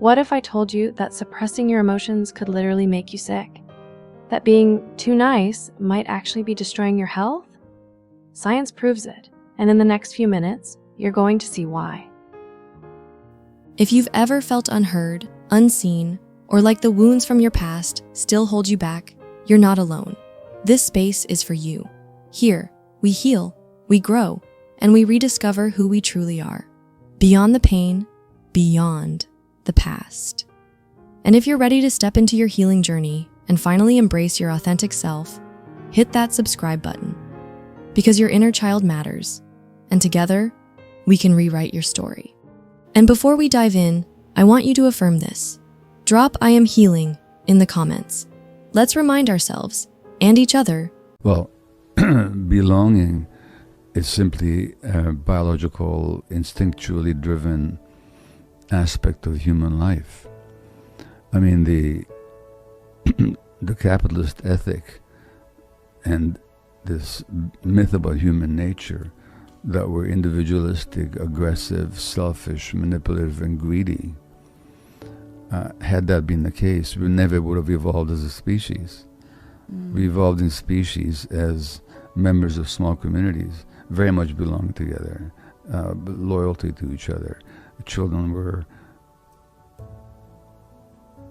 What if I told you that suppressing your emotions could literally make you sick? That being too nice might actually be destroying your health? Science proves it, and in the next few minutes, you're going to see why. If you've ever felt unheard, unseen, or like the wounds from your past still hold you back, you're not alone. This space is for you. Here, we heal, we grow, and we rediscover who we truly are. Beyond the pain, beyond the past. And if you're ready to step into your healing journey and finally embrace your authentic self, hit that subscribe button. Because your inner child matters, and together, we can rewrite your story. And before we dive in, I want you to affirm this. Drop "I am healing" in the comments. Let's remind ourselves, and each other. Well, belonging is simply a biological, instinctually driven aspect of human life. I mean, the capitalist ethic and this myth about human nature that we're individualistic, aggressive, selfish, manipulative, and greedy. Had that been the case, we never would have evolved as a species. We evolved in species as members of small communities, very much belong together, loyalty to each other. Children were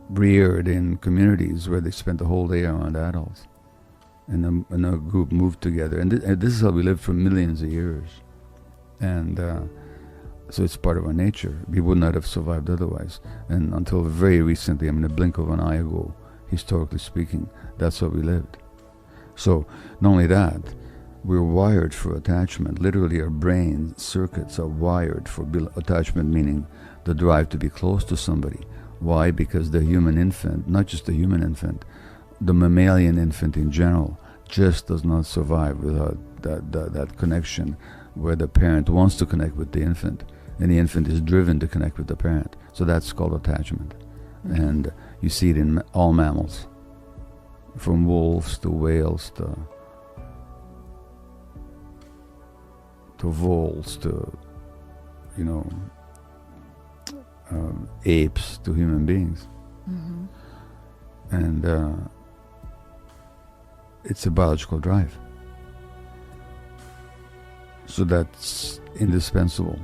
reared in communities where they spent the whole day around adults, and a group moved together. And this is how we lived for millions of years. And so it's part of our nature. We would not have survived otherwise. And until very recently, I mean, a blink of an eye ago, historically speaking, that's how we lived. So not only that, we're wired for attachment. Literally, our brain circuits are wired for attachment, meaning the drive to be close to somebody. Why? Because the human infant, not just the human infant, the mammalian infant in general, just does not survive without that connection where the parent wants to connect with the infant, and the infant is driven to connect with the parent. So that's called attachment. And you see it in all mammals, from wolves to whales to voles to, apes to human beings. And it's a biological drive. So that's indispensable,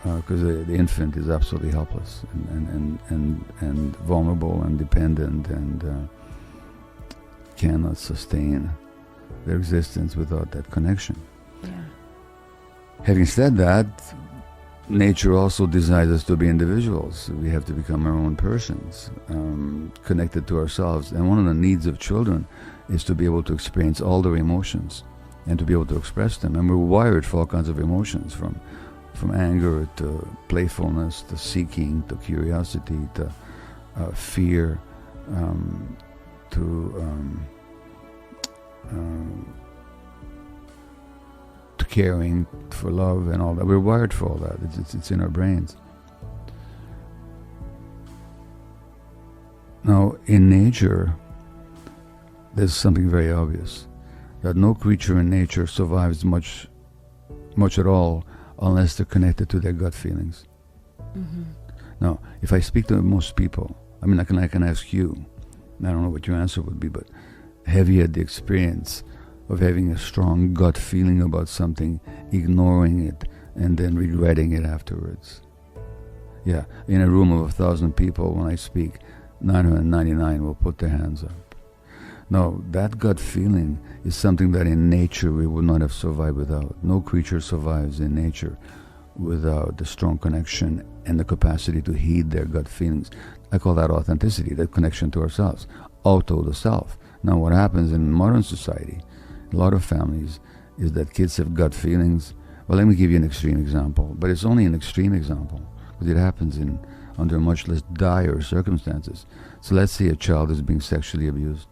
because the infant is absolutely helpless and vulnerable and dependent and cannot sustain their existence without that connection. Yeah. Having said that, nature also desires us to be individuals. We have to become our own persons, connected to ourselves. And one of the needs of children is to be able to experience all their emotions and to be able to express them. And we're wired for all kinds of emotions, from anger to playfulness to seeking to curiosity to fear to caring, for love and all that. We're wired for all that. It's in our brains. Now, in nature, there's something very obvious, that no creature in nature survives much at all unless they're connected to their gut feelings. Now, if I speak to most people, I mean, I can ask you, I don't know what your answer would be, but have you had the experience of having a strong gut feeling about something, ignoring it, and then regretting it afterwards? Yeah, in a room of 1,000 people, when I speak, 999 will put their hands up. No, that gut feeling is something that in nature we would not have survived without. No creature survives in nature without the strong connection and the capacity to heed their gut feelings. I call that authenticity, that connection to ourselves, auto, the self. Now, what happens in modern society, a lot of families, is that kids have gut feelings. Well, let me give you an extreme example, but it's only an extreme example because it happens under much less dire circumstances. So let's say a child is being sexually abused,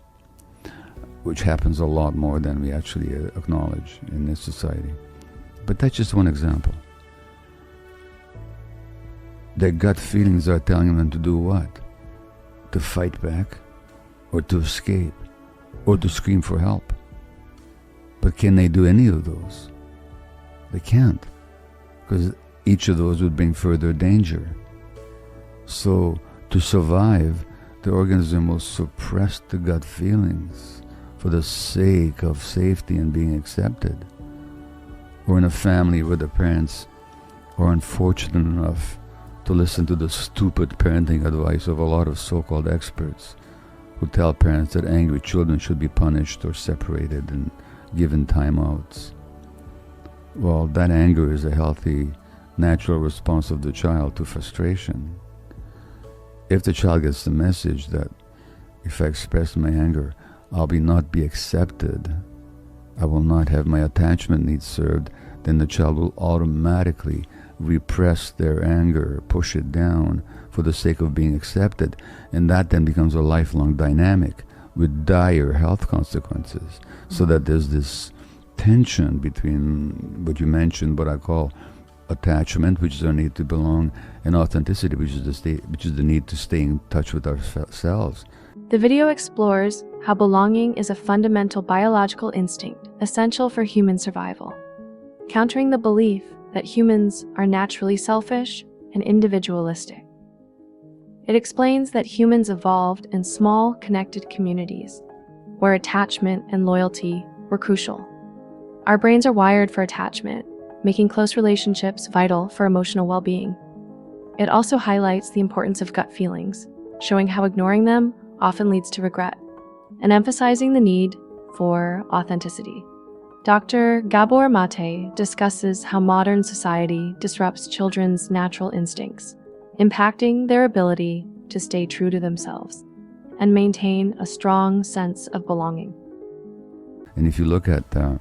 which happens a lot more than we actually acknowledge in this society. But that's just one example. Their gut feelings are telling them to do what? To fight back, or to escape, or to scream for help. But can they do any of those? They can't, because each of those would bring further danger. So To survive, the organism will suppress the gut feelings for the sake of safety and being accepted. Or in a family where the parents are unfortunate enough to listen to the stupid parenting advice of a lot of so-called experts who tell parents that angry children should be punished or separated and given timeouts. Well, that anger is a healthy, natural response of the child to frustration. If the child gets the message that if I express my anger, I'll not be accepted, I will not have my attachment needs served, then the child will automatically repress their anger, push it down for the sake of being accepted, and that then becomes a lifelong dynamic with dire health consequences. So that there's this tension between what you mentioned, what I call attachment, which is our need to belong, and authenticity, which is the need to stay in touch with ourselves. The video explores how belonging is a fundamental biological instinct essential for human survival, countering the belief that humans are naturally selfish and individualistic. It explains that humans evolved in small, connected communities where attachment and loyalty were crucial. Our brains are wired for attachment, making close relationships vital for emotional well-being. It also highlights the importance of gut feelings, showing how ignoring them often leads to regret, and emphasizing the need for authenticity. Dr. Gabor Maté discusses how modern society disrupts children's natural instincts, impacting their ability to stay true to themselves and maintain a strong sense of belonging. And if you look at, I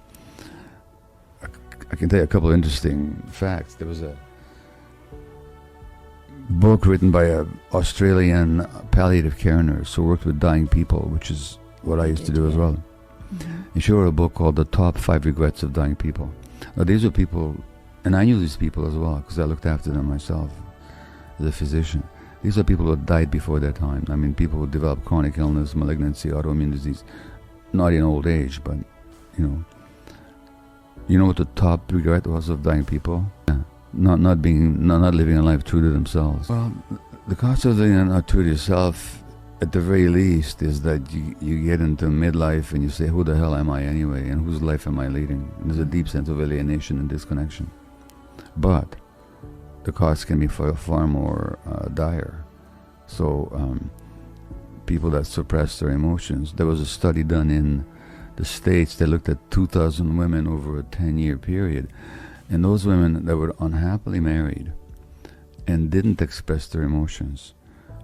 can tell you a couple of interesting facts. There was a book written by an Australian palliative care nurse who worked with dying people, which is what I used to do as well. Mm-hmm. And she wrote a book called The Top 5 Regrets of Dying People. Now these are people, and I knew these people as well because I looked after them myself as a physician. These are people who died before their time. I mean, people who develop chronic illness, malignancy, autoimmune disease, not in old age, but, you know what the top regret was of dying people? Yeah. Not living a life true to themselves. Well, the cost of living not true to yourself, at the very least, is that you get into midlife and you say, who the hell am I anyway, and whose life am I leading? And there's a deep sense of alienation and disconnection. But the cost can be far more dire. So people that suppress their emotions, there was a study done in the States that looked at 2,000 women over a 10-year period. And those women that were unhappily married and didn't express their emotions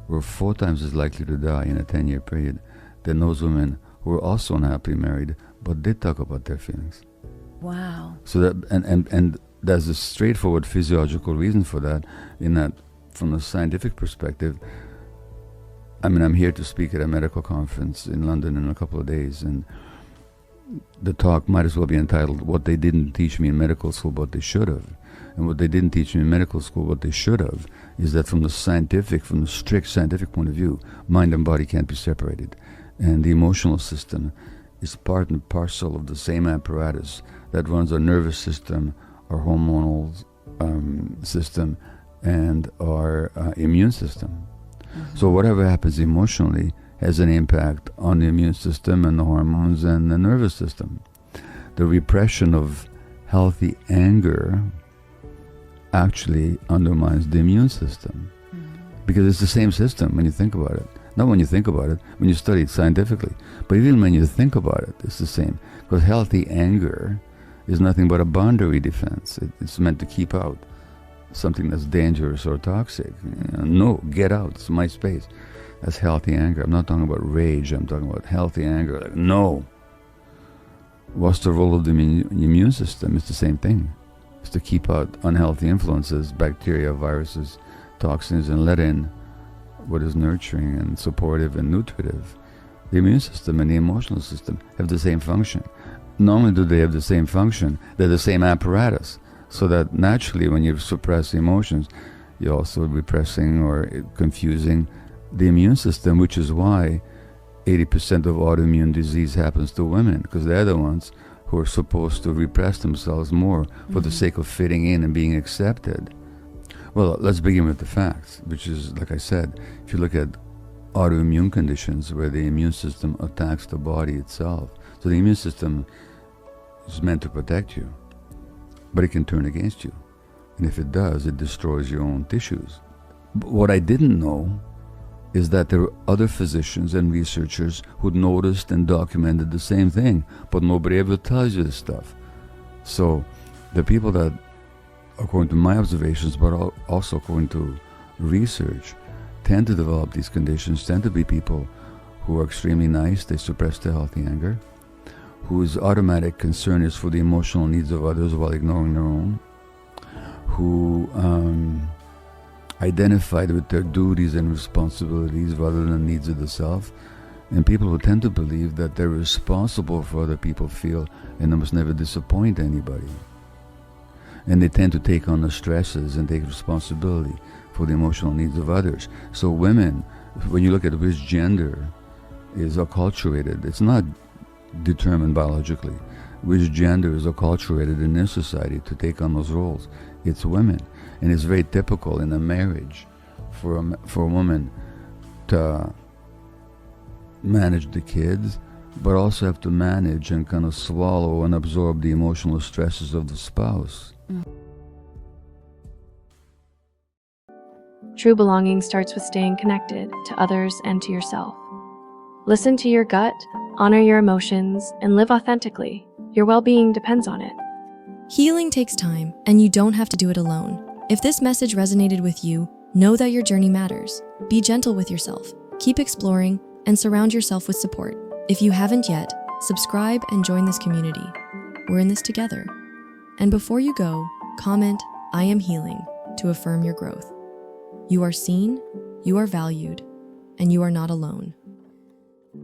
were 4 times as likely to die in a 10-year period than those women who were also unhappily married but did talk about their feelings. Wow. So that and there's a straightforward physiological reason for that, in that from a scientific perspective, I mean, I'm here to speak at a medical conference in London in a couple of days, and the talk might as well be entitled What They Didn't Teach Me in Medical School But They Should Have. And what they didn't teach me in medical school, what they should have, is that from the strict scientific point of view, mind and body can't be separated. And the emotional system is part and parcel of the same apparatus that runs our nervous system, our hormonal system, and our immune system. Mm-hmm. So whatever happens emotionally has an impact on the immune system and the hormones and the nervous system. The repression of healthy anger actually undermines the immune system, because it's the same system when you think about it. Not when you think about it, when you study it scientifically, but even when you think about it, it's the same. Because healthy anger is nothing but a boundary defense. It's meant to keep out something that's dangerous or toxic. No, get out, it's my space. That's healthy anger. I'm not talking about rage, I'm talking about healthy anger. Like, no. What's the role of the immune system? It's the same thing. It's to keep out unhealthy influences, bacteria, viruses, toxins, and let in what is nurturing and supportive and nutritive. The immune system and the emotional system have the same function. Not only do they have the same function, they're the same apparatus. So that naturally when you suppress emotions, you're also repressing or confusing the immune system, which is why 80% of autoimmune disease happens to women, because they're the ones who are supposed to repress themselves more for the sake of fitting in and being accepted. Well, let's begin with the facts, which is, like I said, if you look at autoimmune conditions where the immune system attacks the body itself, so the immune system is meant to protect you, but it can turn against you. And if it does, it destroys your own tissues. But what I didn't know is that there were other physicians and researchers who noticed and documented the same thing, but nobody ever tells you this stuff. So the people that, according to my observations, but also according to research, tend to develop these conditions, tend to be people who are extremely nice, they suppress their healthy anger, whose automatic concern is for the emotional needs of others while ignoring their own, who identified with their duties and responsibilities rather than the needs of the self, and people who tend to believe that they're responsible for other people feel and they must never disappoint anybody. And they tend to take on the stresses and take responsibility for the emotional needs of others. So women, when you look at which gender is acculturated, it's not determined biologically. Which gender is acculturated in this society to take on those roles? It's women. And it's very typical in a marriage for a woman to manage the kids, but also have to manage and kind of swallow and absorb the emotional stresses of the spouse. True belonging starts with staying connected to others and to yourself. Listen to your gut, honor your emotions, and live authentically. Your well-being depends on it. Healing takes time, and you don't have to do it alone. If this message resonated with you, know that your journey matters. Be gentle with yourself, keep exploring, and surround yourself with support. If you haven't yet, subscribe and join this community. We're in this together. And before you go, comment, "I am healing," to affirm your growth. You are seen, you are valued, and you are not alone.